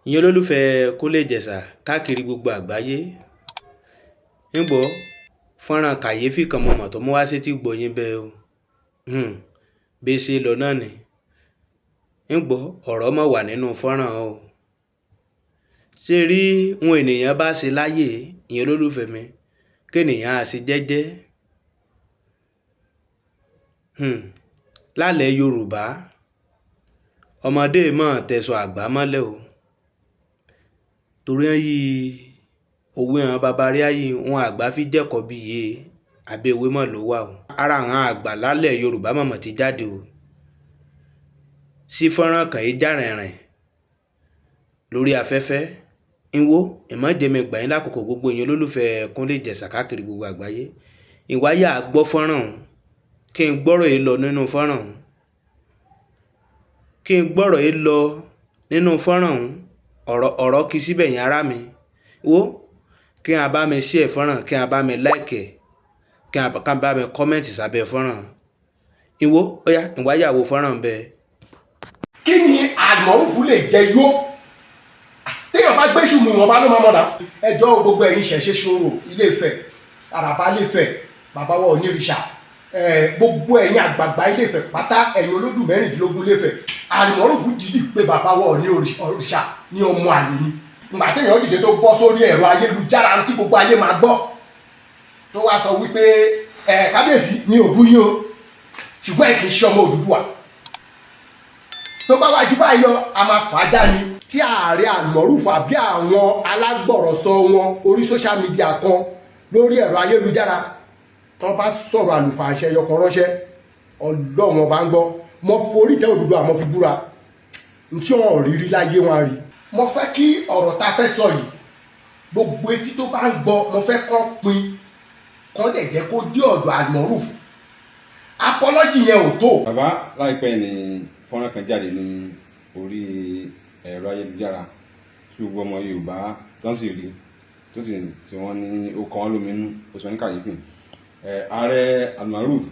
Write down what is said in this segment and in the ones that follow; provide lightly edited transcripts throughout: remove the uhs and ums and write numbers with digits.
ìyẹn olólùfẹ́ Kúnlé Ìjẹ̀ṣà káàkiri gbogbo àgbáyé ń gbọ́ fọ́nrán kàyéfì kan mo mọ̀ tó mú wá sétí gbọ̀yìn bẹ́ẹ̀ o bí ṣe lọ náà ni ń gbọ́ ọ̀rọ̀ mọ̀ wà nínú fọ́nrán o ṣe rí ohun ènìyàn bá ṣe láyè ìyẹn olólùfẹ́ mi kéèyàn á ṣe jẹ́jẹ́ lálẹ́ Yorùbá ọmọdé mọ̀ tẹ̀sọ̀ àgbà mọ́lẹ̀ o torí yí òwe hàn bàbá rí ayé wọn àgbà fi jẹ́kọ̀ọ́ bí yé àbí òwe mọ̀ ló wà o ara àwọn àgbà lálẹ́ Yorùbá mọ̀mọ́ ti jáde o sí fọ́nrán kan yìí já rìnrìn lórí afẹ́fẹ́ ìwọ ìmọ̀jẹ̀mẹ̀ gbà yín lákòókò gbogbo yín olólùfẹ́ Kúnlé Ìjẹ̀ṣà káàkiri gbogbo àgbáyé ìwáyà gbọ́ fọ́nrán ọ̀hún kí n gbọ́rọ̀ yìí lọ nínú fọ́nrán ọ̀hún ọ̀rọ̀ kì í síbẹ̀ yẹn ará mi wo kí n bá mi share fọ́nrán kí n bá mi like kí n bá mi comment sábẹ́ fọ́nrán ìwọ ó yá ìwáyàwó fọ́nrán bẹ́ẹ̀. kí ni àmọ̀rúfù lè jẹ yó téèyàn bá gbé ṣùgbọ́n wọn bá ló máa mọ̀nà ẹjọ́ gbogbo ẹ̀yin ṣẹ̀ṣẹ̀ ṣòro Ilé-Ifẹ̀ Àràbà Ilé-Ifẹ̀ bàbá wa Onírìṣà gbogbo ẹ̀yin àgbààgbà Ilé-Ifẹ̀ pátá ẹ̀yin olódù mẹ́rìndínlógún Ilé-Ifẹ̀ àmọ̀rúfù dìdì pé bàbá wa Onírìṣà ní ọmọ àlè yìí ìgbà téèyàn dìde tó bọ́ sórí ẹ̀rọ ayélujára tí gbogbo ayé máa gbọ́ tó wá sọ wípé kábíyèsí ní òbú yín o ṣùgbọ́n ẹ̀ kì í ṣe ọmọ Odùduwà tó bá wájú báyìí lọ a máa fà á já ni tí ààrẹ àmọ̀rúfù àbí àwọn alágbọ̀rọ̀sọ wọn orí social media kan lórí ẹ̀rọ ayélujára tó bá sọ̀rọ̀ àlùfàǹṣẹ yọkan ránṣẹ́ ọlọ́wọ́n bá ń gbọ́ mo forí tẹ Odùduwà mo fi búra tí wọn rí rí láyé wọn rí. mo fẹ́ kí ọ̀rọ̀ ta fẹ́ sọ yìí gbogbo etí tó bá ń gbọ́ mo fẹ́ kọ́ pin kọ́ dẹ̀ jẹ́ kó dé ọ̀dọ̀ àmọ̀rúfù apọ́lọ́jì yẹn ò tó. bàbá láìpẹ́ ni fọ́nrán kan jáde ní orí ẹ̀rọ ayélujára tí gbogbo ọmọ Yorùbá tó ń sì rí tó sì tí wọ́n ní ó kàn wọ́n lóminú ó sọ ní kàyéfì ààrẹ àmọ̀rúfù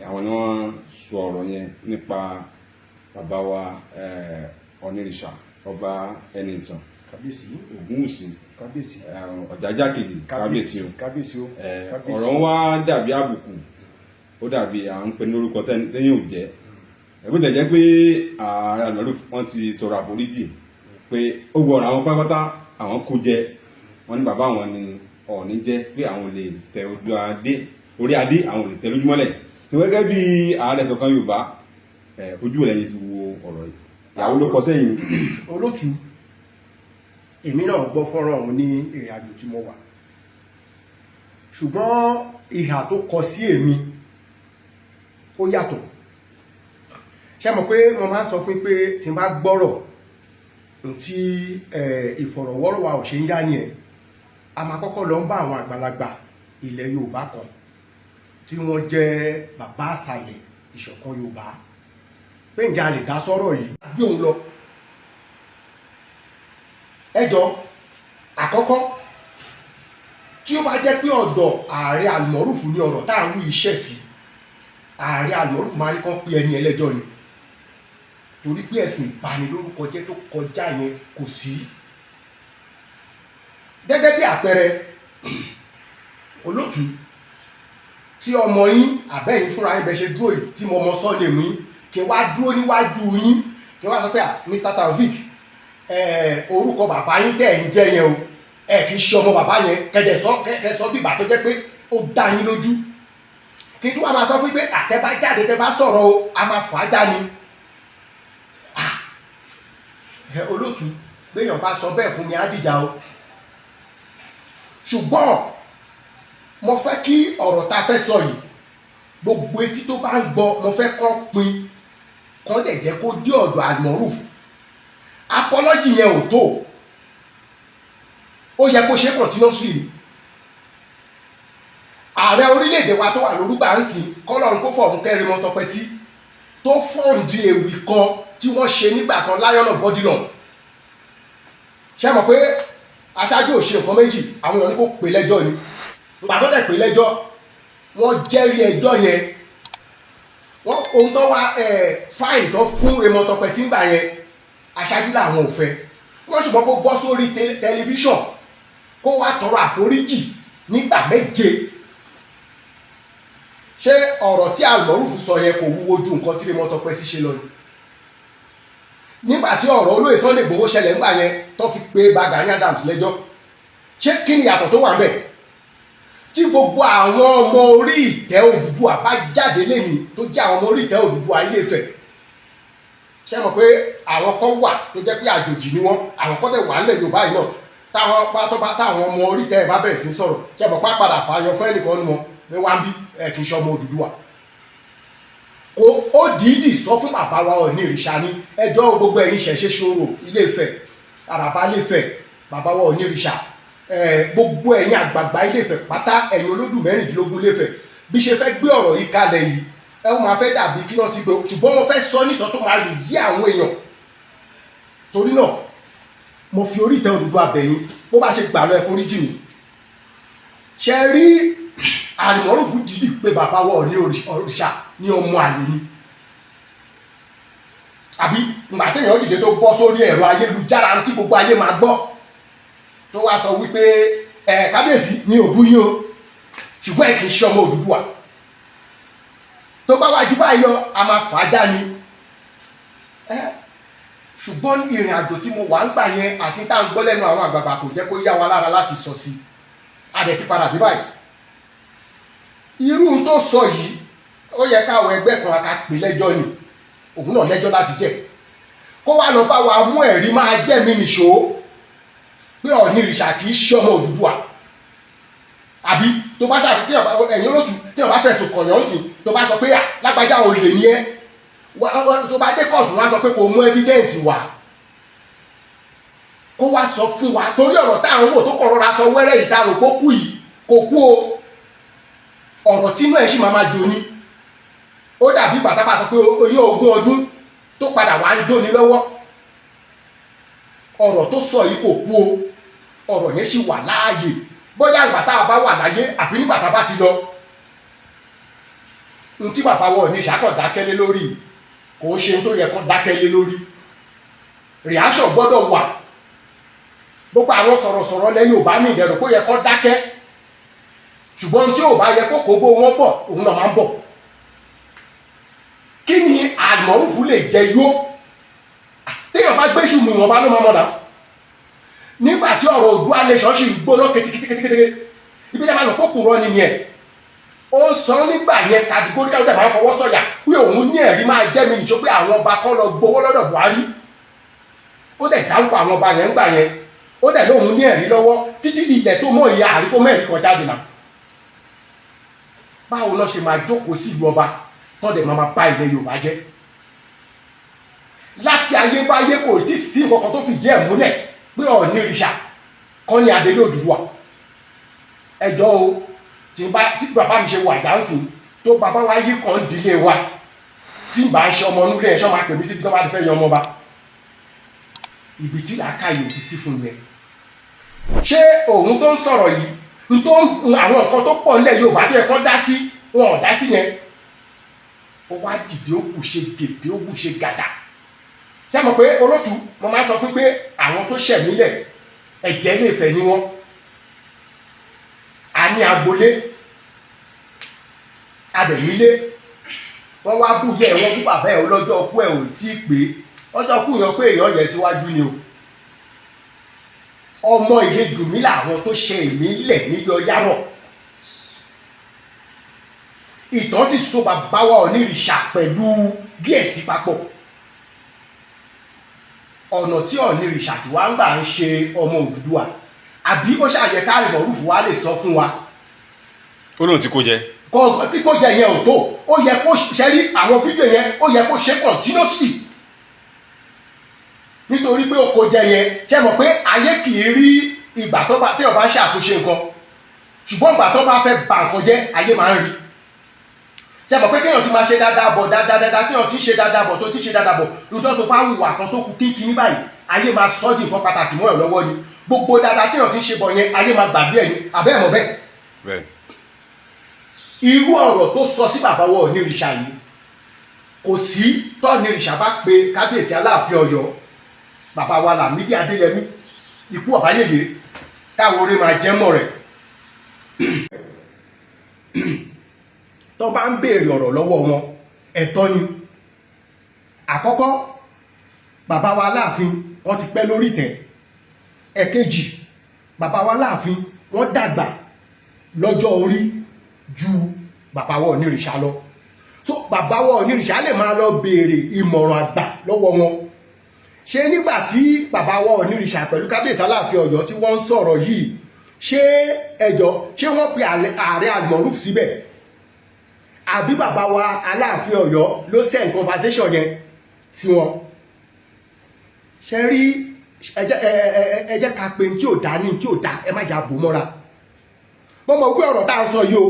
àwọn ni wọ́n sọ ọ̀rọ̀ yẹn nípa bàbá wa Onírìṣà ọba Ẹnìtàn kábíyèsí Ògúnwùsì kábíyèsí Ọ̀jájá kejì kábíyèsí o ọ̀rọ̀ wa dàbí àbùkù ó dàbí à ń pè ní orúkọ tẹ́yìn ò jẹ́ ẹ̀bùn tẹ̀ jẹ́ pé ààrẹ àmọ̀rúfù wọ́n ti tọrọ àforíjì pé ó gbọ́ ọ̀rọ̀ àwọn pátápátá àwọn kó jẹ wọ́n ní bàbá àwọn ni Ọọ̀ni jẹ́ pé àwọn lè tẹ orí adé àwọn lè tẹ lójúmọ́lẹ̀ gẹ́gẹ́ bí ààrẹ ṣọ̀kan Yorùbá ojú ẹ̀yìn fi wo ọ̀rọ̀ yìí ìyàwó ló kọ sẹ́yìn. olótú èmi náà gbọ́ fọ́nrán ọ̀hún ní ìrìn àjò tí mo wà ṣùgbọ́n ìhà tó kọ sí èmi ó yàtọ̀ ṣé mọ̀ pé mo máa ń sọ fún pé tí n bá gbọ́rọ̀ tí ìfọ̀rọ̀wọ́rọ̀ wa ò ṣe ń yá yẹn a máa kọ́kọ́ lọ ń bá àwọn àgbàlagbà ilẹ̀ Yorùbá kan tí wọ́n jẹ́ bàbá àṣàlẹ̀ ìṣọ̀kan Yorùbá pé ǹjẹ́ a lè dá sọ́rọ̀ yìí bí òun lọ ẹjọ́ àkọ́kọ́ tí ó bá jẹ́ pé ọ̀dọ̀ ààrẹ àmọ̀rúfù ní ọ̀rọ̀ tá à ń wí iṣẹ́ sí ààrẹ àmọ̀rúfù máa ní kán pé ẹni ẹlẹ́jọ́ ni torí pé ẹ̀sùn ìbanilórúkọ jẹ́ tó kọjá yẹn kò sí gẹ́gẹ́ bí àpẹẹrẹ olótú tí ọmọ yín àbẹ́yìn fúnra yín bẹ́ ṣe dúró yìí tí mo mọ sọ́ọ̀nì mú kí wá dúró níwájú yín kí wá sọ pé Mr. Taofeek orúkọ bàbá yín tẹ́ ẹ̀ ń jẹ́ yẹn o kì í ṣe ọmọ bàbá yẹn kẹsọ bí ìgbà tó jẹ́ pé ó dá yín lójú kí tí wọ́n máa sọ fún pé àtẹ́bá jáde tẹ́ bá sọ̀rọ̀ o a máa fà á já ni olótú gbéyàn bá sọ bẹ́ẹ̀ fún mi á dìjà o ṣùgbọ́n mo fẹ́ kí ọ̀rọ̀ ta fẹ́ sọ yìí gbogbo etí tó bá ń gbọ́ mo fẹ́ kọ́ pin kọ́ dẹ̀ jẹ́ kó dé ọ̀dọ̀ àmọ̀rúfù apọ́lọ́jì yẹn ò tó ó yẹ kó ṣe continuously ààrẹ orílẹ̀-èdè wa tó wà lórúgbà ń sìn kọ́lọ́run kó fọ̀run kẹrin mọ́ tọpẹ́ sí tó fọ́ǹdì ewì kan tí wọ́n ṣe nígbà kan Lion of Bodilon ṣe mọ̀ pé aṣáájú ò ṣe nǹkan méjì àwọn èèyàn ní kó pè lẹ́jọ́ ni ìgbà tó tẹ̀ pè lẹ́jọ́ wọ́n jẹ́rìí ẹjọ́ yẹn wọ́n ohun tó wá fáìlì tó fún Raymond Tọpẹ sígbà yẹn aṣáájú làwọn ò fẹ́ wọ́n ṣùgbọ́n kó bọ́ sórí tẹlifíṣàn kó wá tọrọ àforíjì nígbà 7. ṣé ọ̀rọ̀ tí Almoruf sọ yẹn kò wúwo ju nǹkan tí Raymond Tọ́pẹ́ ṣe lọ ni? nígbà tí ọ̀rọ̀ olóyè Sunday Igboho ṣẹlẹ̀ ńgbà yẹn tó fi pé Gani Adams lẹ́jọ́, ṣé kí ni yàtọ̀ tó wà ńbẹ̀? tí gbogbo àwọn ọmọ orí ìtẹ́ Odùduwà bá jáde lẹ́yìn tó jẹ́ àwọn ọmọ orí ìtẹ́ Odùduwà Ilé-Ifẹ̀, ṣé mọ̀ pé àwọn kan wà tó jẹ́ pé àjòjì ni wọ́n, àwọn kan tẹ̀ wà nílẹ̀ Yorùbá yìí náà táwọn ọmọ orí ìtẹ́ bá bẹ̀rẹ̀ sí sọ̀rọ̀, ṣé mọ̀ pé padà fààyàn fún ẹnìkan nu wọn pé wá ń bí kì í ṣe ọmọ Odùduwà. kó ó dìídì sọ fún bàbá wa Ọọ̀ni ìrìṣà ní ẹjọ́ gbogbo ẹ̀yin ṣẹ̀ṣẹ̀ ṣòro Ilé-Ifẹ̀, Àràbá Ilé-Ifẹ̀, bàbá wa Ọọ̀ni ìrìṣà, gbogbo ẹ̀yin àgbààgbà Ilé-Ifẹ̀ pátá, ẹ̀yin olódù 16 Ilé-Ifẹ̀, bí ṣe fẹ́ gbé ọ̀rọ̀ yìí kalẹ̀ yìí ẹ ó máa fẹ́ dàbí kí wọ́n ti gbé, ṣùgbọ́n mo fẹ́ sọ nísọ tó máa lè yí àwọn èèyàn. torí náà mo fi orí ìtẹ́ Odùduwà bẹ̀yìn, bó bá ṣe gbà lọ ẹ foríjì mi. ṣe rí Almoruf dìídì pé bàbá wa Ọọ̀ni òrìṣà ní ọmọ àlè ni, àbí ìgbà téèyàn dìde tó bọ́ sórí ẹ̀rọ ayélujára tí gbogbo ayé máa gbọ́ tó wá sọ wípé kábíyèsí ní òbú yín o, ṣùgbọ́n ẹ kì í ṣe ọmọ Odùduwà, tó bá wájú báyìí lọ a máa fà á já ni. ṣùgbọ́n ìrìn àjò tí mo wà ń gbà yẹn àti tá à ń gbọ́ lẹ́nu àwọn àgbààgbà kò jẹ́ kó yá wa lára láti sọ sí i, a dẹ̀ ti padà dé báyìí. irú tó sọ yìí ó yẹ káwọn ẹgbẹ́ kan ká pè lẹ́jọ́ ni, òun náà lẹ́jọ́ láti jẹ́, kó wá lọ bá wa mú ẹ̀rí máa jẹ́ mi nìṣó pé Ọọ̀ni ìrìṣà kì í ṣe ọmọ Odùduwà. àbí tó bá ṣàfihàn ẹ̀yìn olótù tí wọ́n bá fẹ̀sùn kọ̀yàn sí, tó bá sọ pé lágbájá olè ní ẹ́, tó bá dé kóòtù wọ́n á sọ pé kò mú evidence wá, kó wá sọ fún wa. torí ọ̀rọ̀ táwọn wò tó kọ̀ rọra sọ wẹ́rẹ́ ìtarò kó kú yìí kò kú o, ọ̀rọ̀ tínú ẹ̀ sì máa jò ní. ó dàbí bàtà bá sọ pé oyún 20 ọdún tó padà wá ń jóni lọ́wọ́. ọ̀rọ̀ tó sọ yìí kò kú o, ọ̀rọ̀ yẹn sì wà láàyè, bóyá ìgbàtà bá wà láyé àbí nígbàtà bá ti lọ. n tí bàbá wa Ọọ̀ni ìṣàkọ̀ dákẹ́lé lórí kò ń ṣe tó yẹ kó dákẹ́lé lórí, reaction gbọ́dọ̀ wà. gbogbo àwọn sọ̀rọ̀sọ̀rọ̀ lẹ́yìn ò bá ní ìdẹ̀rù kó yẹ kó dákẹ́, ṣùgbọ́n tí ò bá yẹ kó kóbó wọn bọ̀ òun náà máa ń bọ̀. kí ni Almoruf lè jẹ yó? téèyàn bá gbé ṣùgbọ́n ìwọ̀n bá ló máa mọ̀nà. nígbà tí ọ̀rọ̀ Oòduà nation ṣì ń gbóná kétékétékété, ibi tí a máa lọ kókò rọ nìyẹn. ó sọ nígbà yẹn kàtígóríkà ló máa ń fọwọ́ sọ̀yà pé òun ní ẹ̀rí máa jẹ́ mi nìṣó pé àwọn ọba kan lọ gbowó lọ́dọ̀ Buhari. ó dẹ̀ dárúkọ àwọn ọba yẹn ńgbà yẹn, ó dẹ̀ lóun ní ẹ̀rí lọ́wọ́ títí di ilẹ̀ tó mọ̀ ìyá àríkó mẹ́rin kan jáde náà. báwo lọ ṣe máa jókòó sí ìlú ọba tọ́dẹ̀ máa bá ilẹ̀ Yorùbá jẹ́? láti ayébáyé kò tí sí nǹkan tó fìdí ẹ̀ múlẹ̀ pé Ọọ̀ni ìrìṣà kọ́ ní adélé Odùduwà. ẹjọ́ o tí bàbá mi ṣe wà dáńsìn tó bàbá wa yí kan dílé wa, tí n bá ń ṣe ọmọ nílé ẹ̀ṣọ́ máa pè mí síbi tó bá ti fẹ́ yan ọmọ bá. ibi tí làákàyè ti sí fún yẹn. ṣé òun tó ń sọ̀rọ̀ yìí àwọn nǹkan tó pọ̀ nílẹ̀ Yorùbá tó yẹ kó dá sí wọn ò dá sí yẹn? ó wá dìde ó kù ṣe gèdè ó kù ṣe gàdà. ṣé mo pé olótù mo máa sọ fún pé àwọn tó ṣẹ̀ nílẹ̀ ẹ̀jẹ̀ Ilé-Ifẹ̀ ni wọ́n. a ní agboolé adẹ̀nílé, wọ́n wá bú yẹ wọ́n bú bàbá ẹ̀ ọlọ́jọ́ ọkú ẹ̀ ò tí ì pé ọjọ́ ọkú yan pé èèyàn yẹ síwájú ni o. ọmọ Ìlẹ̀dùnmí làwọn tó ṣe èmi lẹ̀ níyọ yárọ̀. ìtàn sì so bàbá wa Ọọ̀ni ìrìṣà pẹ̀lú Gíẹ̀sì papọ̀. ọ̀nà tí Ọọ̀ni ìrìṣà tí wá ń gbà ń ṣe ọmọ Odùduwà, àbí ó ṣàyẹ ká Almoruf wa lè sọ fún wa. ó lóun ti kó jẹ. tí kò jẹ yẹn ò tó, ó yẹ kó ṣe rí àwọn fídíò yẹn, ó yẹ kó ṣe continuously. nítorí pé ó kó jẹ yẹn, ṣe mọ̀ pé ayé kì í rí ìgbà tó bá téèyàn bá ń ṣàtúnṣe nǹkan, ṣùgbọ́n ìgbà tó bá fẹ́ bà nǹkan jẹ́ ayé máa ń rí. ṣe mọ̀ pé kéèyàn ti máa ṣe dáadáa bọ̀ dáadáa téèyàn ti ṣe dáadáa bọ̀ tó ti ṣe dáadáa bọ̀ lójọ́ tó bá hùwà kan tó kù kínkín báyìí ayé máa sọ́ di nǹkan pàtàkì mọ́ ẹ̀ lọ́wọ́ ni. gbogbo dáadáa téèyàn ti ń ṣe bọ̀ yẹn ayé máa gbàgbé ẹ̀ ní abẹ́ ẹ̀ mọ̀ bẹ́ẹ̀. irú ọ̀rọ̀ tó sọ sí bàbá wa Ọọ̀ni ìrìṣà yìí kò sí tọ́ọ̀ni ìrìṣà bá pe kábíyèsí Aláàfin Ọ̀yọ́ bàbá wa Lámídì Adéyẹmí ikú ọ̀báyèyé káwọn oore máa jẹ́ mọ́ rẹ̀. tó bá ń béèrè ọ̀rọ̀ lọ́wọ́ wọn ẹ̀tọ́ ni. àkọ́kọ́ bàbá wa Aláàfin wọ́n ti pẹ́ lórí ìtẹ́. ẹ̀kejì bàbá wa Aláàfin wọ́n dàgbà lọ́jọ́ orí ju bàbá wa Onírìṣà lọ. so bàbá wa Onírìṣà lè máa lọ béèrè ìmọ̀ràn àgbà lọ́wọ́ wọn. ṣé nígbà tí bàbá wa Onírìṣà pẹ̀lú kábíyèsí Aláàfin Ọ̀yọ́ tí wọ́n ń sọ̀rọ̀ yìí ṣé wọ́n pe ààrẹ Almoruf síbẹ̀ àbí bàbá wa Aláàfin Ọ̀yọ́ ló send conversation yẹn sí wọn? ṣe rí ẹ jẹ́ ká pe tí ò dá ní tí ò dá ẹ má jà bò mọ́ra. mo mọ̀ pé ọ̀rọ̀ tá a sọ yìí o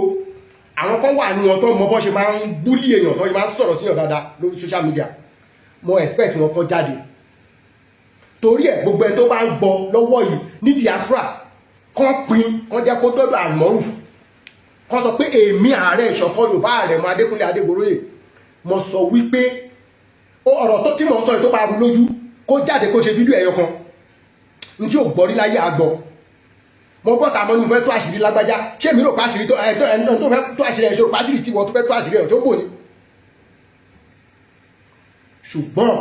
àwọn kan wà ní wọn tó mọ bọ́ ṣe máa ń búlì èèyàn tó ṣe máa ń sọ̀rọ̀ sí èèyàn dáadáa lórí social media. mo expect wọn kan jáde torí ẹ̀ gbogbo ẹ tó bá ń gbọ́ lọ́wọ́ yìí ní diaspora kan pin kan jẹ́ kó dọ́dọ̀ Almoruf kan sọ pé èmi ààrẹ ìṣọ̀kan Yorùbá ààrẹ mọ Adékúnlé Adégoróyè mo sọ wípé ọ̀rọ̀ tó tí mo ń sọ yìí tó bá rú lójú kó jáde kó ṣe fídíò ẹyọ kan ní tí ò gbọ́rí láyé àgbọ̀. mo bọ́ta mọ́ ní mo fẹ́ tó àṣírí lágbájá ṣé mi rò pa àṣírí tó fẹ́ tó àṣírí ẹ̀ ṣòro pa àṣírí tí wọ́n tó fẹ́ tó àṣírí ẹ̀ tó bò ní. ṣùgbọ́n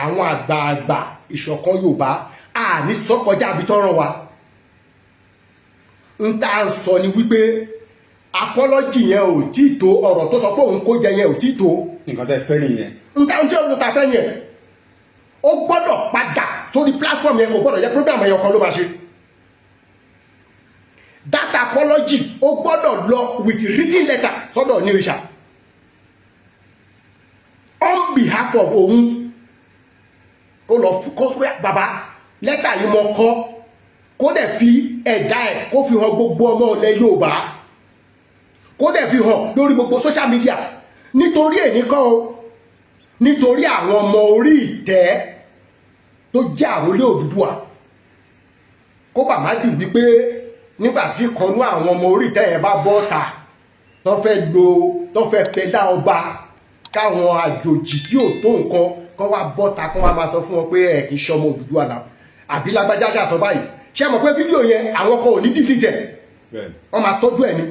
àwọn àgbààgbà ìṣọ̀kan Yorùbá àní sọ́kọjá àbí tọ́rọ̀ wa ń tá à ń sọ ni wípé apọ́lọ́jì yẹn ò tí tó ọ̀rọ̀ tó sọ pé òun kó jẹ yẹn ò tí tó. nǹkan tẹ́ fẹ́ nìyẹn. nǹkan tí òun ta fẹ́ yẹn ó gbọ́dọ̀ padà sórí platform yẹn kò gbọ́dọ̀ jẹ́ program ẹ̀yọ̀ kan ló máa ṣe. that apology ó gbọ́dọ̀ lọ with written letter sọ́dọ̀ Onírìṣà on behalf of òun ó lọ kó pé bàbá lẹ́tà yìí mo kọ kó dẹ̀ fi ẹ̀dá ẹ̀ kó fi hàn gbogbo ọmọ ilẹ̀ Yorùbá kó dẹ̀ fi hàn lórí gbogbo social media nítorí ẹnìkan o nítorí àwọn ọmọ orí ìtẹ́ tó jẹ́ àrólé Odùduwà kó bà má dì wípé nígbàtí kanú àwọn ọmọ orí ìtẹ́ yẹn bá bọ́ ta tó fẹ́ pẹ́lá ọba káwọn àjòjì tí ò tó nǹkan kọ́ wá bọ́ ta kọ́ wá máa sọ fún wọn pé ẹ̀ kì í ṣọmọ Odùduwà náà àbí lágbájá ṣàṣọ báyìí ṣé mọ̀ pé fídíò yẹn àwọn kan ò ní dìlítẹ̀ wọ́n máa tọ́jú ẹ̀ ni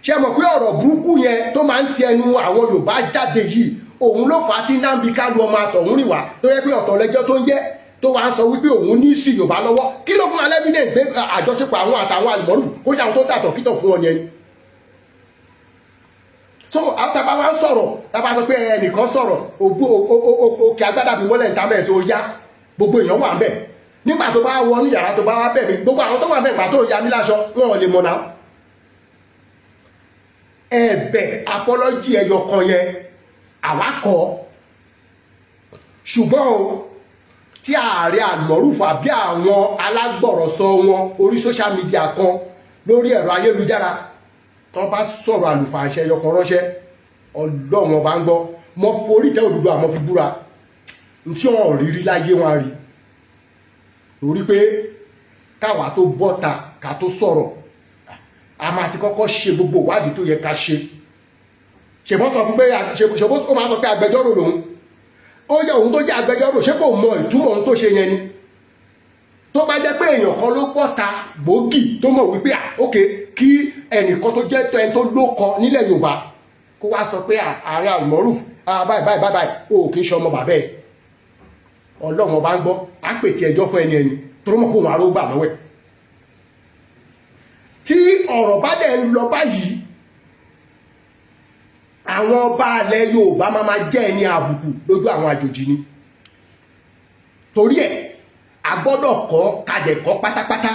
ṣé mọ̀ pé ọ̀rọ̀ burúkú yẹn tó máa ń ti ẹnu àwọn Yorùbá jáde yìí òun ló fà á tí Nnamdi Kanu ọmọ àtọ̀hún rìn wá tó yẹ pé ọ̀tọ̀ lẹ́jọ́ tó ń jẹ́ tó wá ń sọ wípé òun ní sí Yorùbá lọ́wọ́ kí ló fún alẹ́ evidence pé àjọṣepọ̀ àwọn àtàwọn Almoruf kó ṣe àwọn tó dàtọ̀ kítọ̀ fún wọn yẹn. so àtàbà wa ń sọ̀rọ̀ tàbá sọ pé ẹnìkan sọ̀rọ̀ òkè agbádá bí mọ́lẹ̀ níta mẹ́rin tó yá gbogbo èèyàn wà ń bẹ̀ nígbà tó bá wọ ní yàrá tó bá wá bẹ̀ mí gbogbo àwọn tó wà bẹ̀ gbà tó ya mí láṣọ wọn ò lè mọ̀ náà. ẹ̀bẹ̀ apology ẹyọ kan yẹn àwákọ̀ ṣùgbọ́n o tí ààrẹ Almoruf àbí àwọn alágbọ̀rọ̀sọ wọn orí social media kan lórí ẹ̀rọ ayélujára tó bá sọ̀rọ̀ àlùfàǹṣẹ ẹyọkan ránṣẹ́ Ọlọ́run bá ń gbọ́ mọ́ forí tẹ́ Odùduwà àmọ́ fi búra tí wọ́n rí láyé wọn rí torí pé káwa tó bọ́ta ká tó sọ̀rọ̀ a máa ti kọ́kọ́ ṣe gbogbo ìwádìí tó yẹ ká ṣe ṣèbọn sọ fún pé ṣèbọn ó máa sọ pé agbẹjọ́rò lòun ó yẹ òun tó jẹ́ agbẹjọ́rò ṣé kò mọ ìtumọ̀ ohun tó ṣe yẹn ni tó bá jẹ́ pé èèyàn kan ló bọ́ta gbòógì tó mọ̀ wípé ok kí ẹnìkan tó jẹ́ ẹni tó lókọ nílẹ̀ Yorùbá kó wá sọ pé ààrẹ Almoruf báyìí o kì í ṣe ọmọ bàbá ẹ̀ Ọlọ́run bá ń gbọ́ á pètì ẹjọ́ fún ẹni tó mọ̀ pé òun aró gbà lọ́wọ́ ẹ̀ tí ọ̀rọ̀ bá dẹ̀ ń lọ báyìí àwọn ọba alẹ́ Yorùbá máa jẹ́ ẹni àbùkù lójú àwọn àjòjì ni torí ẹ̀ a gbọ́dọ̀ kọ́ kàdẹ̀kọ́ pátápátá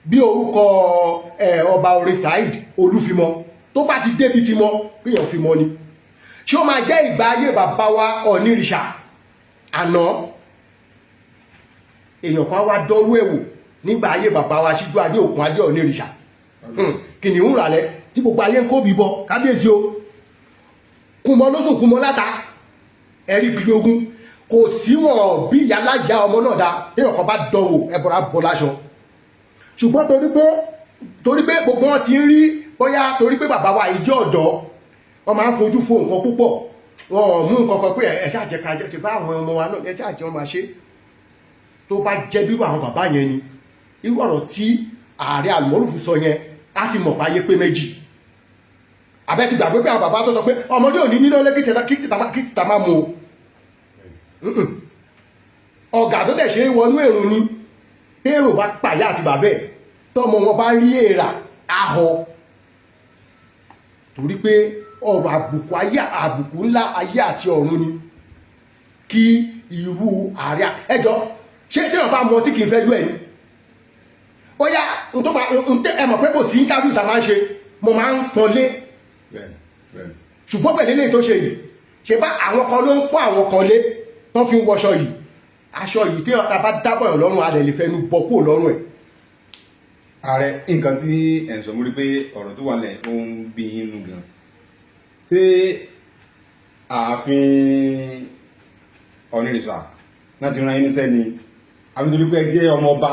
bí orúkọ ọba orin Saheed Olúfimọ tó bá ti débi Fimọ kíyàn Fimọ ni ṣé ó máa jẹ́ ìgbà ayé bàbá wa Onírìṣà àná èèyàn kan wá dọ́rú ẹ̀wò nígbà ayé bàbá wa Síjú Adé Òkun Adé Onírìṣà kìnìún ràlẹ́ tí gbogbo ayé ń kó bíbọ kábíyèsí o kùmọ lóṣù kùmọ láta ẹ̀rí gbígbógún kò sí wọn bí ìyálájà ọmọ náà dá èèyàn kan bá dánwò ẹbọra bọ láṣọ ṣùgbọ́n torí pé gbogbo wọn ti ń rí bóyá torí pé bàbá wa ìjọ ọ̀dọ́ wọn máa ń fojú fo nǹkan púpọ̀ wọn ò mú nǹkan kan pé ẹ ṣáà jẹ́ ká jẹ́ bá àwọn ọmọ wa náà ẹ ṣáà jẹ́ wọn máa ṣe tó bá jẹ́ bírò àwọn bàbá yẹn ni irú ọ̀rọ̀ tí ààrẹ Almoruf sọ yẹn á ti mọ̀ báyé pé méjì àbẹ́ ti gbàgbé pé àwọn bàbá tó sọ pé ọmọdé ò ní níná lé kí tìta máa mú o ọ̀gá tó dẹ̀ ṣe wọnú èrùn ni tẹ́rùn bá pàyà àti bàbẹ́ tọ́mọ wọn bá rí èèrà ahọ torí pé ọ̀rọ̀ àbùkù ńlá ayé àti ọ̀run ni kí irú ààrẹ ẹjọ́ ṣé tẹ́wọ̀n bá mọ tí kì í fẹ́ lú ẹ̀ ní bóyá ẹ mọ̀ pé kò sí interview tá máa ń ṣe mo máa ń pọnlé ṣùgbọ́n pẹ̀lú ilé tó ṣe yìí ṣe bá àwọn kan ló ń kó àwọn kan lé tán fi ń wọṣọ yìí aṣọ yìí tí ọ̀tá bá dábọ̀ ẹ̀ lọ́rùn alẹ̀ lè fẹ́nu bọ́ kúrò lọ́rùn ẹ̀. ààrẹ nǹkan tí ẹ̀ ń sọ mú rí pé ọ̀rọ̀ tó wà lẹ̀ ó ń bí inú gan ṣé ààfin Ọ̀nìrìṣà láti ran yín níṣẹ́ ni àbí torí pé ẹ jẹ́ ọmọ ọba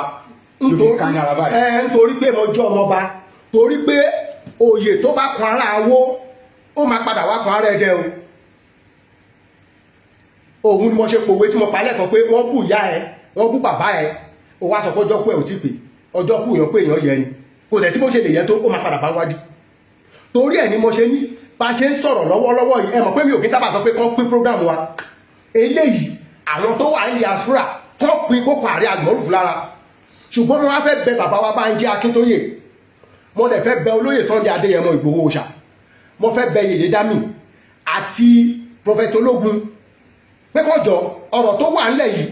ló fi ká ní ara báyìí. nítorí pé mo jẹ́ ọmọ ọba torí pé oyè tó bá kan ara awó ó máa padà wá kan ara ẹ̀dẹ̀ o òun ni mo ṣe pòwe tí mo pa lẹ́kọ̀ọ́ pé wọ́n bú ìyá ẹ wọ́n bú bàbá ẹ ó wá sọ pé ọjọ́ kú ẹ ò tí pé ọjọ́ kú èèyàn pé èèyàn yẹ ni kò tẹ̀ tí bó ṣe lè yẹ tó ó máa padà bá wájú torí ẹ̀ ni mo ṣe ní bá ṣe ń sọ̀rọ̀ lọ́wọ́lọ́wọ́ yìí ẹ mọ̀ pé mi ò kí sábà sọ pé kán pín program wa eléyìí àwọn tó wà ní diaspora kán pín kókò ààrẹ Almoruf lára ṣùgbọ́n mo wá fẹ́ bẹ bàbá wa Bánjí Akíntóyè mo dẹ̀ fẹ́ bẹ olóyè Sunday Adéyẹmọ Ìgbòho Òòṣà mo fẹ́ bẹ Yèyé Dámì àti Prophet Ológun pé kọjọ ọ̀rọ̀ tó wà ńlẹ̀ yìí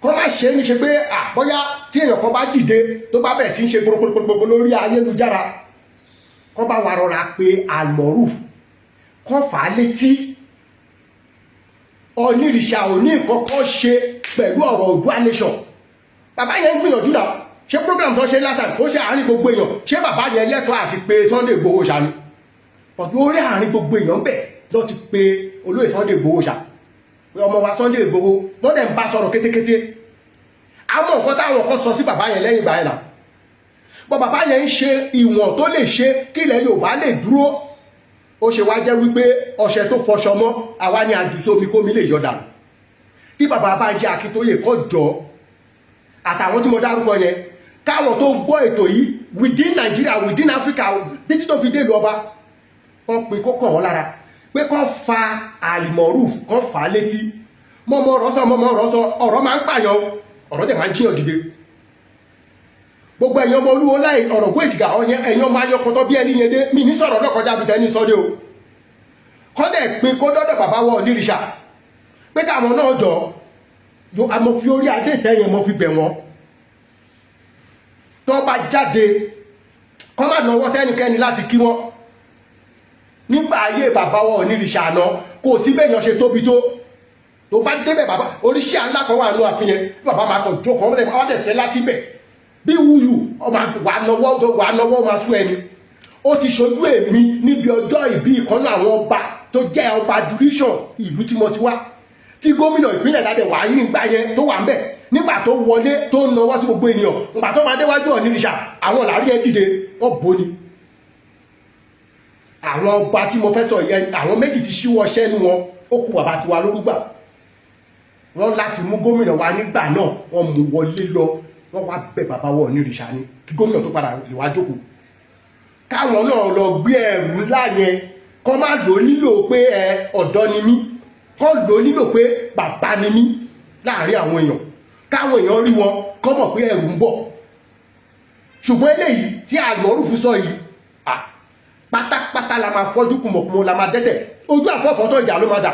kọ́ má ṣe ní ṣe pé àbọ́yá tí èèyàn kan bá dìde tó bá bẹ̀rẹ̀ sí ń ṣe gbogbo lórí ayélujára kọ́ bá wa rọra pé Almoruf kọ́ fà á létí Ọ̀nìrìṣà ò ní nǹkan kan ṣe pẹ̀lú ọ̀rọ̀ Oòduà nation bàbá yẹn ń gbìyànjú náà ṣé program tó ṣe lásán tó ṣe àárín gbogbo èèyàn ṣé bàbá yẹn lẹ́tọ̀ọ́ àti pé Sunday Igboho Òòṣà ni ọ̀dọ̀ orí àárín gbogbo èèyàn bẹ̀ lọ ti pé olóyè Sunday Igboho Òòṣà ọmọ wa Sunday Igboho wọ́n dẹ̀ ń bá sọ̀rọ̀ kétékété àwọn nǹkan táwọn kan sọ sí bàbá yẹn lẹ́yìn ìgbà yẹn náà bọ́ bàbá yẹn ń ṣe ìwọ̀n tó lè ṣe kí ilẹ̀ Yorùbá lè dúró ó ṣe wá jẹ́ wípé ọṣẹ tó fọṣọ mọ́ àwa ni àjùsómi kómi lè yọ dànù kí bàbá Bánjí Akíntóyè kó jọ àtàwọn tí mo dárúkọ yẹn káwọn tó gbọ́ ètò yìí within Nigeria within Africa títí tó fi dé ìlú ọba wọ́n pin kó kàn wọ́n lára pé kán fa Almoruf kán fà á létí mọ́mọ́ ọ̀rọ̀ sọ ọ̀rọ̀ máa ń pààyàn ọ̀rọ̀ dẹ̀ máa ń jíyàn dìde gbogbo ẹ̀yàn ọmọ olúwo láì ọ̀rọ̀ gbé ìjìgà ẹ̀yàn máa yọ kọtọ́ bí ẹni yẹn dé mi ní sọ̀rọ̀ náà kọjá bìtẹ́ ní sọ́dẹ̀ o kọ́ dẹ̀ pin kó dọ́dọ̀ bàbá wọ Ọ̀nìrìṣà pé káwọn náà jọ àmọ́ fi orí adé ìtẹ́yẹn mo fi bẹ̀ wọ́n tó bá jáde kọ́ má náwó sẹ́nikẹ́ni láti kí wọ́n nígbà ayé bàbá wọ Ọ̀nìrìṣà àná kò sí bẹ́ẹ̀yàn ṣe tóbi tó bá débẹ̀ bàbá oríṣi àńlá kan wà nù àfihàn bàbá máa kàn jókòó wọ́n dẹ̀ fẹ́ lásìbẹ̀ bí wúyù wà nọwọ́ máa sú ẹni ó ti ṣojú èmi níbi ọjọ́ ìbí ìkànnì àwọn ọba tó jẹ́ ọba jurisdiction ìlú tí mo ti wá tí gómìnà ìpínlẹ̀ dáadẹ̀ wà ní ìgbà yẹn tó wà ń bẹ̀ nígbà tó wọlé tó ń nawọ́ sí gbogbo ènìyàn nígbà tó máa déwájú Ọ̀nìrìṣà àwọn làárí ẹ dìde wọ́n bò ní àwọn ọba tí mo fẹ́ sọ yẹn àwọn méjì ti ṣíwọ́ ṣẹ́nu wọn ó kú bàbá tiwa lórúgbà wọ́n láti mú gómìnà wa nígbà náà wọ́n mú wọlé lọ wọ́n wá bẹ bàbá wọ Ọ̀nìrìṣà ni kí gómìnà tó padà lè wá jókòó káwọn náà lọ gbé ẹrù ńlá yẹn kọ́ má lò nílò pé ọ̀dọ́ ni mí kọ́ lò nílò pé bàbá ni mí láàrin àwọn èèyàn káwọn èèyàn rí wọn kọ́ mọ̀ pé ẹrù ń bọ̀ ṣùgbọ́n eléyìí tí Almoruf sọ yìí pátápátá la máa fọ́jú kùmọ̀kùmọ̀ la máa dẹ́tẹ̀ ojú àfọ́fọ́ tó ìjà ló máa dà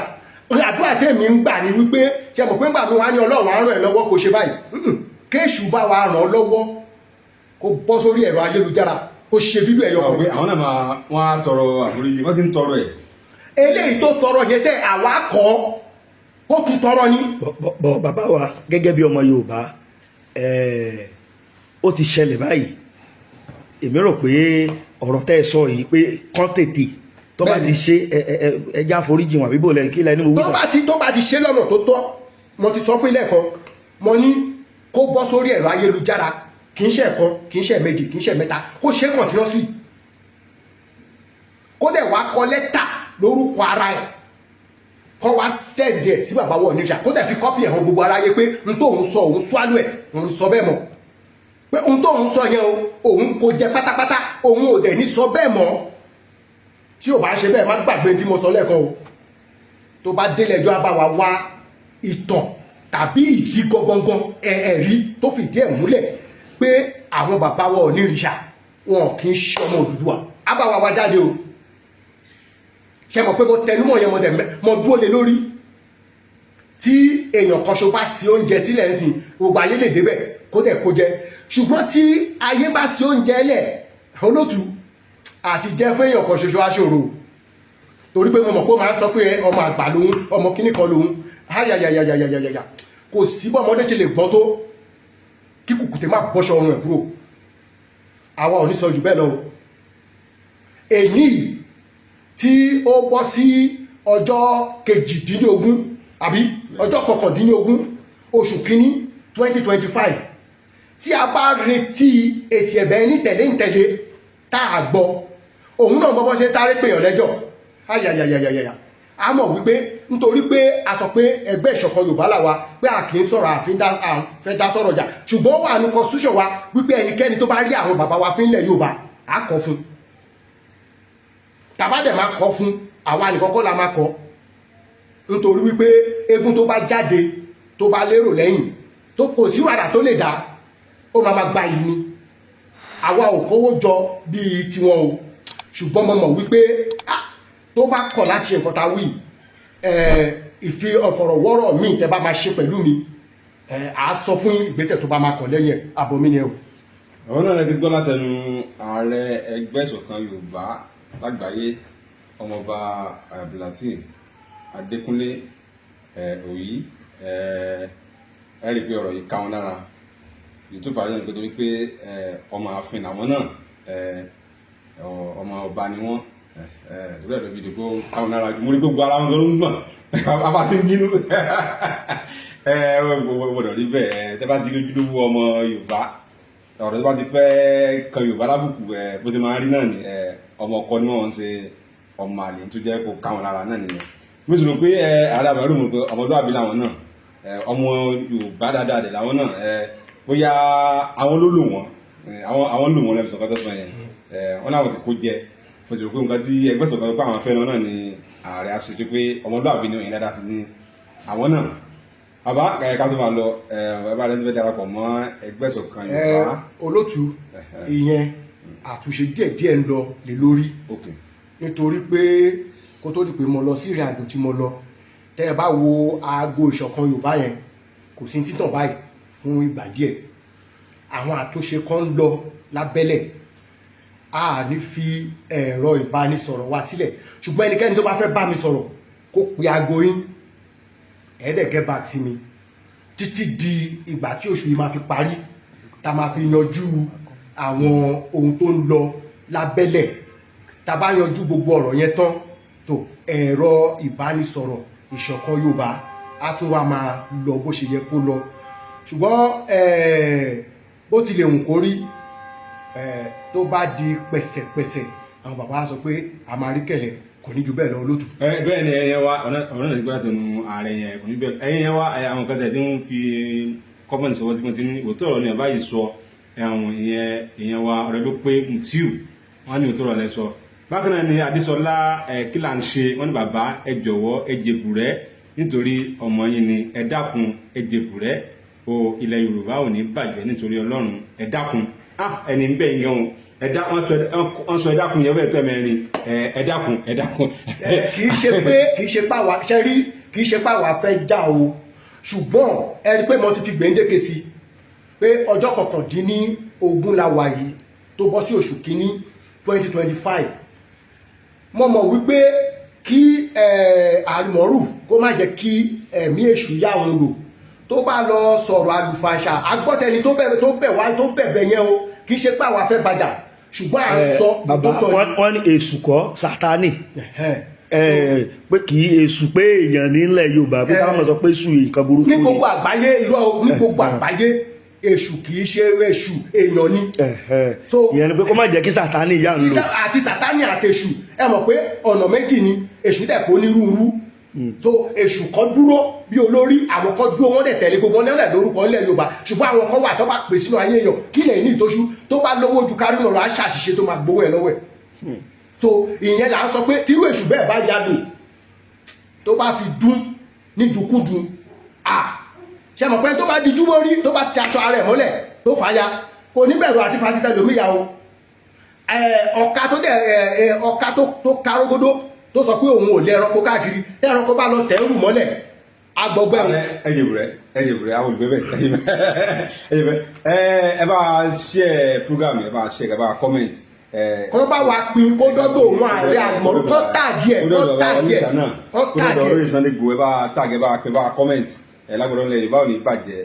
àdúrà tèmi ń gbà ní wípé ṣe mọ̀ pé ń gbà mí wá ní Ọlọ́run á ràn ẹ́ lọ́wọ́ kò ṣe báyìí kéṣù bá wa ràn ọ́ lọ́wọ́ kó bọ́ sórí ẹ̀rọ ayélujára kó ṣe fídíò ẹ̀yọ kan. àwọn náà wọ́n á tọrọ àforíjì wọ́n ti ń tọrọ ẹ̀. eléyìí tó tọrọ yẹn sẹ́ àwa kọ́ kó tún tọrọ ní. bọ̀ bàbá wa gẹ́gẹ́ bí ọmọ Yorùbá ó ti ṣẹlẹ̀ báyìí èmi rò pé ọ̀rọ̀ tẹ́ ẹ sọ yìí pé kán tètè tó bá ti ṣe ẹja àforíjì wọn àbíbò lẹ́yìn kí lẹ́ni mo wí sà. tó bá ti ṣe lọ́nà tó tọ́ mo ti sọ fún ilé ẹ̀kọ́ mo ní kó bọ́ sórí ẹ̀rọ ayélujára kì í ṣe ẹ̀kan kì í ṣe méjì kì í ṣe mẹ́ta kó ṣe continuously kó dẹ̀ wá kọ lẹ́tà lórúkọ ara ẹ̀ kọ́ wá sẹ́ẹ̀dì ẹ̀ sí bàbá wa Onírìṣà kó tẹ̀ fi kọ́pì ẹ̀ hàn gbogbo aráyé pé n tó òun sọ òun swallow ẹ̀ òun sọ bẹ́ẹ̀ mọ́ pé n tó òun sọ yẹn òun kò jẹ pátápátá òun ò dẹ̀ ní sọ bẹ́ẹ̀ mọ́ tí ò bá ṣe bẹ́ẹ̀ má gbàgbé tí mo sọ lẹ́ẹ̀kan o tó bá délé ẹjọ́ á bá wa wá ìtàn tàbí ìdí gangan ẹ̀rí tó fìdí ẹ̀ múlẹ̀ pé àwọn bàbá wa Onírìṣà wọn kì í ṣe ọmọ Odùduwà á bá wa wá jáde o ṣe mọ̀ pé mo tẹnumọ́ yẹn mo dúró lé lórí tí èèyàn kan ṣo bá sí oúnjẹ sílẹ̀ ń sìn gbogbo ayé lè débẹ̀ kó dẹ̀ kó jẹ ṣùgbọ́n tí ayé bá sí oúnjẹ lẹ̀ olótù àti jẹ́ fún èèyàn kan ṣoṣo aṣòro torí pé mo mọ̀ pé ó máa ń sọ pé ọmọ àgbà lòun ọmọ kíní kan lòun ayayayayayaya kò sí bọ́ ọmọdé ṣe lè gbọ́n tó kí kùkùté má bọ́ṣọ ọrùn ẹ̀ kúrò àwa ò ní sọ jù bẹ́ẹ̀ lọ èyí tí ó bọ́ sí ọjọ́ kejìdínlógún àbí ọjọ́ kọkàndínlógún oṣù kínní 2025 tí a bá retí èsì ẹ̀bẹ̀ ní tẹ̀lé tá a gbọ́ òun náà bọ́bọ́ ṣe sáré pèèyàn lẹ́jọ́ ayayayayaya a mọ̀ wípé nítorí pé a sọ pé ẹgbẹ́ ìṣọ̀kan Yorùbá làwa pé a kì í sọ̀rọ̀ àfẹ́ dá sọ̀rọ̀ jà ṣùgbọ́n wà ní constitution wa wípé ẹnikẹ́ni tó bá rí àwọn bàbá wa fínlẹ̀ Yorùbá á kọ́ fún tàbá dẹ̀ máa kọ́ fún àwa nìkọ́kọ́ la máa kọ́ nítorí wípé eégún tó bá jáde tó bá lérò lẹ́yìn tó kò sí wàdà tó lè dá ó máa gba yìí ni àwa ò kówó jọ bíi tiwọn o ṣùgbọ́n mo mọ̀ wípé tó bá kọ̀ láti ṣe nǹkan ta wí ìfi ọ̀fọ̀rọ̀wọ́rọ̀ míì tẹ́ bá máa ṣe pẹ̀lú mi à sọ fún ìgbésẹ̀ tó bá máa kọ̀ lẹ́yìn àbọ̀ mi ni ẹ o. àwọn náà lè ti gbọ́ látẹnu ààrẹ ẹgbẹ́ ìṣọ̀kan Yorùbá lágbàáyé ọmọọba Abdulateef Adékúnlé Òyí ẹ rí i pé ọ̀rọ̀ yìí ká wọn lára youtube fàájọ ní pé torí pé ọmọ ààfin àwọn náà ọmọ ọba ni wọ́n ìwé ẹ̀dọ̀ fìdí kó káwọn lára mo rí gbogbo ara wọn ló ń gbọ̀n apá tí ń bínú gbọ́dọ̀ rí bẹ́ẹ̀ tẹ́ bá ti lójúlówó ọmọ Yorùbá ọ̀rọ̀ tó bá ti fẹ́ kan Yorùbá lábùkù bó ṣe máa rí náà ni ọmọ ọkọ ni wọ́n ń ṣe ọmọ àlè tó jẹ́ kó káwọn lára náà nìyẹn mo sì rò pé ààrẹ àbẹ̀rẹ̀ mọ̀ pé ọmọlúwàbí làwọn náà ọmọ Yorùbá dáadáa dẹ̀ làwọn náà bóyá àwọn ló lò wọ́n àwọn lò wọ́n lẹ́bi sọ̀kọ́ tó sọ yẹn wọ́n láwọn ti kó jẹ mo sì rò pé nǹkan tí ẹgbẹ́ sọ̀kọ́ pé àwọn fẹ́ràn náà ni ààrẹ aṣojú pé ọmọlúwàbí ni òyìn dáadáa sí ni àwọn náà bàbá ká tó máa lọ bàbá rẹ ti fẹ́ darapọ̀ mọ́ ẹgbẹ́ ìṣọ̀kan Yorùbá. olótú ìyẹn àtúnṣe díẹ̀díẹ̀ ń lọ lé lórí nítorí pé kó tó di pé mo lọ sí ìrìn àjò tí mo lọ tẹ́ ẹ bá wo aago ìṣọ̀kan Yorùbá yẹn kò sí títàn báyìí fún ìgbà díẹ̀ àwọn àtúnṣe kan ń lọ lábẹ́lẹ̀ a ní fi ẹ̀rọ ìbánisọ̀rọ̀ wa sílẹ̀ ṣùgbọ́n ẹnikẹ́ni tó bá fẹ́ bá mi sọ̀rọ̀ kó pe aago yín ẹ̀ẹ́dẹ̀ get back sí mi títí di ìgbà tí oṣù yìí máa fi parí tá máa fi yanjú àwọn ohun tó ń lọ lábẹ́lẹ̀ tá bá yanjú gbogbo ọ̀rọ̀ yẹn tán tó ẹ̀rọ ìbánisọ̀rọ̀ ìṣọ̀kan Yorùbá á tún wá máa lọ bó ṣe yẹ kó lọ ṣùgbọ́n bó tilẹ̀ hùn kó rí tó bá di pẹ̀sẹ̀pẹ̀sẹ̀ àwọn bàbá sọ pé a máa rí kẹ̀lẹ̀ kò ní ju bẹ́ẹ̀ lọ olótù. bẹ́ẹ̀ ni ẹ̀yẹ wa ọ̀nà náà gbọ́dọ̀ tẹnu ààrẹ yẹn kò ní bẹ́ẹ̀ ẹ̀yẹ wa àwọn kan tẹ̀ tí wọ́n fi kọ́mọ̀nì sọ̀rọ̀ tí wọ́n ti ní òótọ́ ọ̀rọ̀ ni àbá yìí sọ àwọn ìyẹn wa ọ̀rẹ́ ló pé Mutiu wọ́n ní òótọ́ ọ̀rọ̀ lẹ sọ. bákan náà ni Adésọlá kí là ń ṣe wọ́n ní bàbá ẹ jọ̀wọ́ ẹ jèbùrẹ́ nítorí ọmọ yín ni ẹ dákun ẹ jèbùrẹ́ o ilẹ̀ Yorùbá ò ní bàjẹ́ nítorí Ọlọ́run ẹ dákun ẹni ń bẹ̀ yín gan o ẹ̀dá wọ́n sọ ẹ̀dákun yẹn fẹ́ tọ́ mẹ́rin ẹ̀dákun. kì í ṣe pàwà ṣẹ́rí kì í ṣe pàwà fẹ́ já o ṣùgbọ́n ẹ rí pé mo ti fi gbèǹdéke sí pé ọjọ́ 19 la wà yìí tó bọ́ sí oṣù kínní 2025 mo mọ̀ wípé kí Almoruf kó má jẹ́ kí ẹ̀mí èṣù yá òun lò tó bá lọ sọ̀rọ̀ àlùfàṣà agbọ́tẹni tó bẹ̀bẹ̀ yẹn o kì í ṣe pàwà fẹ́ bàjá ṣùgbọ́n à ń sọ wọ́n ní èṣù kọ́ Sátánì pé kì í èṣù pé èèyàn nílẹ̀ Yorùbá pé káwọn sọ pé èṣù nǹkan burúkú ní gbogbo àgbáyé irọ́ ní gbogbo àgbáyé èṣù kì í ṣe èṣù èèyàn ni. ìyẹn ni pé kó má jẹ́ kí Sátánì yà ń lò. àti Sátánì àti èṣù ẹ mọ̀ pé ọ̀nà méjì ni èṣù dẹ̀ kó nírúurú so èṣù kan dúró bí olórí àwọn kan dúró wọ́n dẹ̀ tẹ̀lé gbogbo wọn lẹ́lẹ̀ lórúkọ ilẹ̀ Yorùbá ṣùgbọ́n àwọn kan wà tó bá pè sínú ayé èèyàn kí lè ní ìtọ́jú tó bá lówó ju Kárínà lọ á ṣàṣìṣe tó máa gbowó ẹ̀ lọ́wọ́ ẹ̀ so ìyẹn là ń sọ pé tírú èṣù bẹ́ẹ̀ bá yadò tó bá fi dún ní dùkúdùn ṣe mọ̀ pé tó bá dijú mórí tó bá ti aṣọ ara ẹ̀ mọ́lẹ̀ tó fàya kò ní bẹ̀rù àti fásitì lómìyà o ọ̀ka tó dẹ̀ ọ̀ka tó karógódó tó sọ pé òun ò lé ẹranko káàkiri tí ẹranko bá lọ tẹ̀rù mọ́lẹ̀ agbọ̀gbẹ́ o. ẹ̀jẹ̀ àwọn olùgbé bẹ́ẹ̀ ẹ bá share program ẹ bá share ẹ bá comment. kọ́ bá wa pin kó dọ́dọ̀ òun ààrẹ àmọ́ kọ́ tàgì ẹ̀ kọ́ tàgì ẹ̀ kọ́ tàgì ẹ̀. lórí Sunday Igboho ẹ bá tàgì ẹ bá pẹ bá comment lágbọ̀dọ̀ lẹ́yìn báwo ní bàjẹ́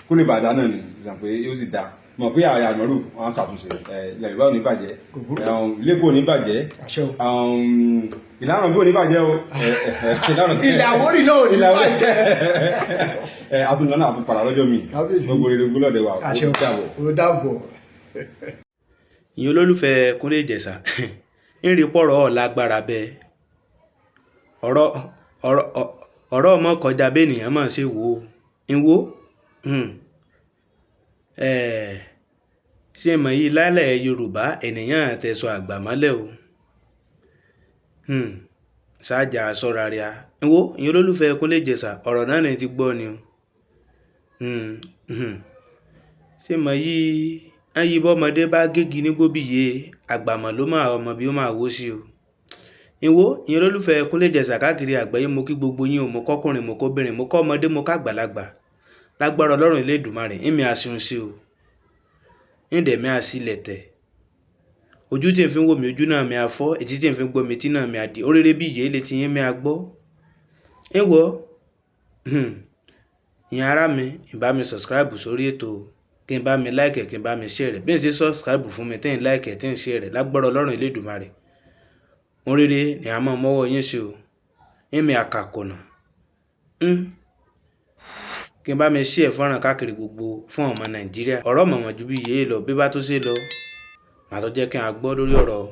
kó lè bàdá náà ni ìsàn pé yóò sì dáa mọ̀ pé àyà àmọ́rù wọn ṣàtúnṣe ilẹ̀ ìbá ò ní bàjẹ́ ilé kò ní bàjẹ́ ìlànà bí ò ní bàjẹ́ o ilẹ̀ Àwórì náà ò ní bàjẹ́ àtúnlọ náà àtúnpadà lọ́jọ́ mi gbogbo rere gbólọ́dẹ̀ wa ó dàbọ̀. ìyẹn olólùfẹ́ Kúnlé Ìjẹ̀ṣà ń rí pọ̀rọ̀ lágbára bẹ́ẹ̀ ọ̀rọ̀ ọmọ kọjá bẹ́ẹ̀ nìyẹn máa ṣe wò ó ń wò ṣé mọ̀ yìí lálẹ́ Yorùbá ènìyàn àtẹ̀sọ àgbà mọ́lẹ̀ o ṣáàjà sọ́ra rí a ń wò ìyẹn olólùfẹ́ Kúnlé Ìjẹ̀ṣà ọ̀rọ̀ náà ní ti gbọ́ ni o ṣé mọ̀ yìí ayé bọ́mọdé bá gégi ní gbóbìyẹ àgbàmọ̀ ló máa ọmọ bí ó máa wó sí o ìwọ ìyẹn olólùfẹ́ Kúnlé Ìjẹ̀ṣà káàkiri àgbáyé mo kí gbogbo yín o mo kọ́kùnrin mo kóbìnrin mo kọ́ ọmọdé mo ká àgbàlagbà lágbára Ọlọ́run Elédùmarè ìmì àṣìun sí o ìdẹ̀mí àṣìlẹ̀ tẹ̀ ojú tí n fi ń wò mí ojú náà mi àfọ́ etí tí n fi ń gbọ́ mi tí náà mi àdì oréré bí ìyẹ́ ilé tí yín mi àgbọ́ ìwọ ìyẹn ara mi ìbá mi subscribe sórí ètò kí n bá mi like kí n bá mi share rẹ̀ bí n ṣe subscribe fún mi tí n like tí n share rẹ̀ lágbára Ọlọ́run Elédùmarè ohun rere ni a máa mọ́wọ́ yín ṣe o ìmì àkàkọ̀nà kí n bá mi share fọ́nrán káàkiri gbogbo fún ọmọ Nàìjíríà ọ̀rọ̀ mọ̀mọ́ ju bí yéé lọ bí bá tó ṣe lọ màá tó jẹ́ kí n gbọ́ lórí ọ̀rọ̀